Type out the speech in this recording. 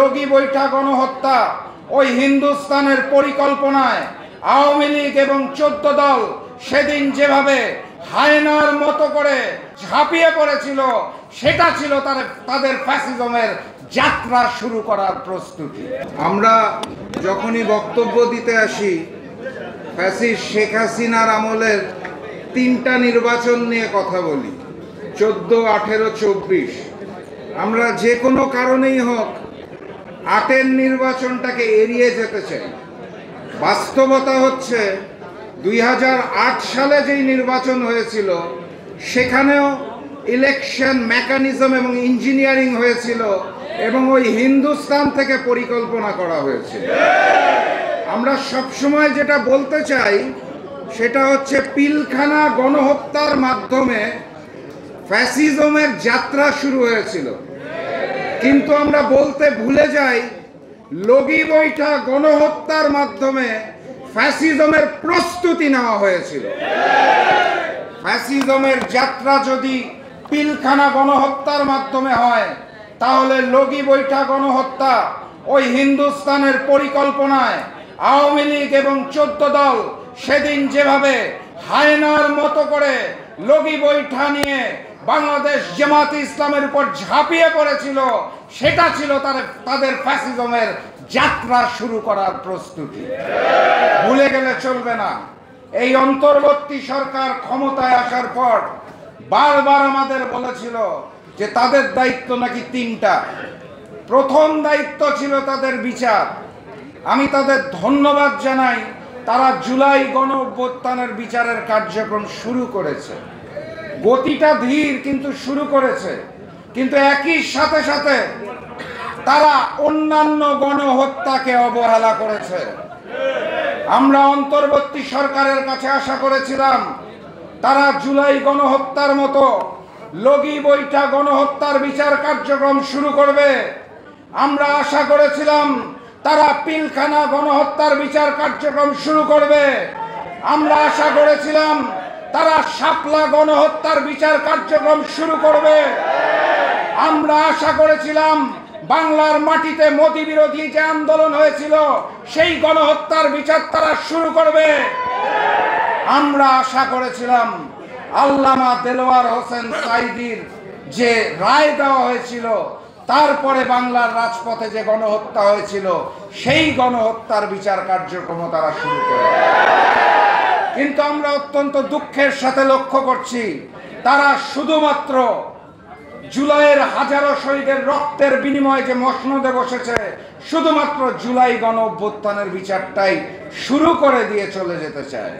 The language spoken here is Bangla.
লগি বৈঠা গণহত্যা ওই হিন্দুস্তানের পরিকল্পনায় আওয়ামী লীগ এবং 14 দল সেদিন যেভাবে হায়নার মতো করে ঝাঁপিয়ে পড়েছিল, সেটা ছিল তাদের ফ্যাসিজমের যাত্রা শুরু করার প্রস্তুতি। আমরা যখনই বক্তব্য দিতে আসি, ফ্যাসিস্ট শেখ হাসিনার আমলের 3টা নির্বাচন নিয়ে কথা বলি, 14, 18, 24। আমরা যে কোনো কারণেই হোক 8-এর নির্বাচনটাকে এড়িয়ে যেতে চাই। বাস্তবতা হচ্ছে 2008 সালে যেই নির্বাচন হয়েছিল, সেখানেও ইলেকশন মেকানিজম এবং ইঞ্জিনিয়ারিং হয়েছিল এবং ওই হিন্দুস্তান থেকে পরিকল্পনা করা হয়েছিল। আমরা সবসময় যেটা বলতে চাই সেটা হচ্ছে পিলখানা গণহত্যার মাধ্যমে ফ্যাসিজমের যাত্রা শুরু হয়েছিল, কিন্তু আমরা বলতে ভুলে যাই লগি বৈঠা গণহত্যার মাধ্যমে ফ্যাসিজমের প্রস্তুতি নেওয়া হয়েছিল। ফ্যাসিজমের যাত্রা যদি পিলখানা গণহত্যার মাধ্যমে হয়, তাহলে লগি বৈঠা গণহত্যা ওই হিন্দুস্তানের পরিকল্পনায় আওয়ামী লীগ এবং 14 দল সেদিন যেভাবে হায়নার মতো করে লগি বৈঠা নিয়ে বাংলাদেশ জামাতে ইসলামের উপর ঝাঁপিয়ে পড়েছিল, সেটা ছিল তাদের ফ্যাসিজমের যাত্রা শুরু করার প্রস্তুতি। ভুলে গেলে চলবে না। এই অন্তর্বর্তী সরকার ক্ষমতায় আসার পর বারবার আমাদের বলেছিল যে তাদের দায়িত্ব নাকি 3টা। প্রথম দায়িত্ব ছিল তাদের বিচার। আমি তাদের ধন্যবাদ জানাই, তারা জুলাই গণ অভ্যুত্থানের বিচারের কার্যক্রম শুরু করেছে। গতিটা ধীর, কিন্তু শুরু করেছে। কিন্তু একই সাথে সাথে তারা অন্যান্য গণহত্যাকে অবহেলা করেছে। আমরা অন্তর্বর্তী সরকারের কাছে আশা করেছিলাম তারা জুলাই গণহত্যার মতো লগি বৈঠা গণহত্যার বিচার কার্যক্রম শুরু করবে। আমরা আশা করেছিলাম তারা পিলখানা গণহত্যার বিচার কার্যক্রম শুরু করবে। আমরা আশা করেছিলাম তারা শাপলা গণহত্যার বিচার কার্যক্রম শুরু করবে। আমরা আশা করেছিলাম বাংলার মাটিতে মোদি বিরোধী যে আন্দোলন হয়েছিল, সেই গণহত্যার বিচার তারা শুরু করবে। আমরা আশা করেছিলাম আল্লামা দেলোয়ার হোসেন সাঈদীর যে রায় দেওয়া হয়েছিল, তারপরে বাংলার রাজপথে যে গণহত্যা হয়েছিল, সেই গণহত্যার বিচার কার্যক্রম তারা শুরু করবে। কিন্তু আমরা অত্যন্ত দুঃখের সাথে লক্ষ্য করছি, তারা শুধুমাত্র জুলাইয়ের হাজারো শহীদের রক্তের বিনিময়ে যে মসনদে বসেছে, শুধুমাত্র জুলাই গণ অভ্যুত্থানের বিচারটাই শুরু করে দিয়ে চলে যেতে চায়।